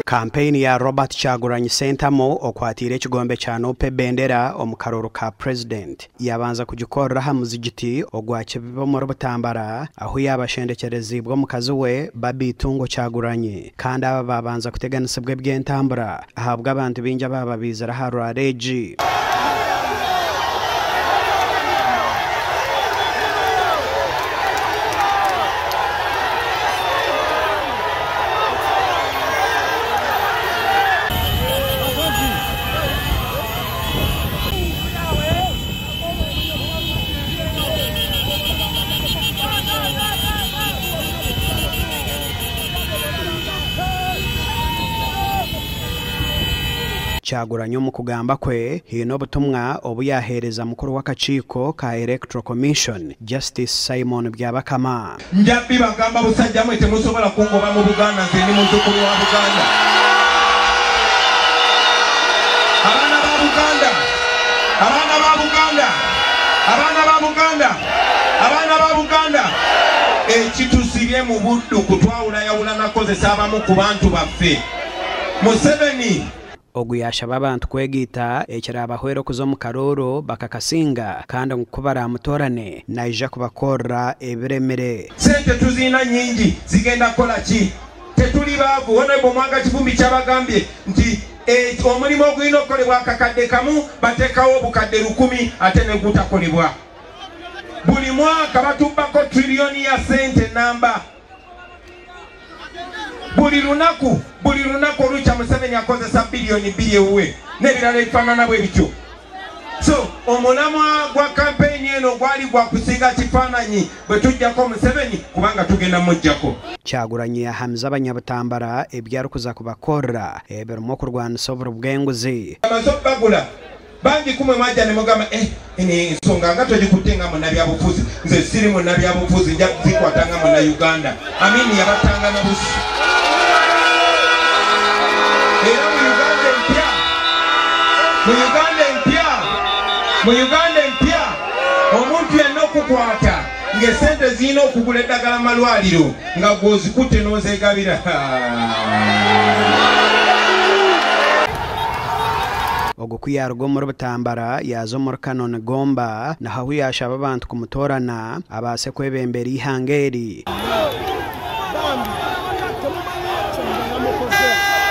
Kampeni ya Robert Kyagulanyi Ssentamu okwatira ekigombe kya Nope Bendera omukaroro ka president yabanza kugikorera ha muzigiti ogwakibibo mu Butambara aho yabashendekerezibwa mukazi we Babitungo Kyagulanyi kandi aba babanza kuteganisibwa by'entambura ahabwa abantu binja bababizira ha Rwareji. Kyagulanyi mu kugamba kwe hino obutumwa obuyahereza mukuru w'akakiiko ka Electoral Commission Justice Simon Byabakama. Njabbi bagamba busajja mwe temusobola kungoba mu Buganda nze ndi muzukulu wa Buganda. Abaana ba Buganda, abaana ba Buganda, abaana ba Buganda, abaana ba Buganda. Ekitusibye mu buddu kutwawulayawula nakozesa abamu ku bantu baffe. Museveni oguyashaba abantu kwegita ekirabahwero kuzo mu karoro bakakasinga kandi nkubara mutorane naija kubakorra ebiremere. Sente tuzina nyingi zigenda kola ki? Tetuli baavu. Honorable Mwanga Kivumbi kyabagambye nti omulimu ogulina okukolebwa akakadde kamu batekawo obukadde 1000 ate ne gutakolebwa. Buli mwaka batubbako trillioni ya sente namba. Buli lunaku olucha Museveni akozesa bilioni 2 ewe n'ebirala ebifaanana bwe bityo. So omulamwa gwa kampeni eno gwali gwa kusinga kifaananyi bwe tujjako Museveni kubanga tugenda mujjako. Kyagulanyi yahamza abanyabutambara ebyarukuza kubakorra ebirimu okurwanisa obwenguzi. Amasobagula bangi kumwe majja ne mugamba ensonga nga togikutte nga munnabyabufuzi nze siri munnabyabufuzi nja kuzikwata nga munnauganda. Amini yabatanga na busi. Era mu Uganda empya omuntu yenna okukwata ng'esente zirina okugula eddagala malwaliro nga gw'ozikutte n'ozegabira. Ogukuyarwa mu Butambara yazo mu Kanone Gomba naho yashaba abantu kumutorana abase kwebembera ihangeri.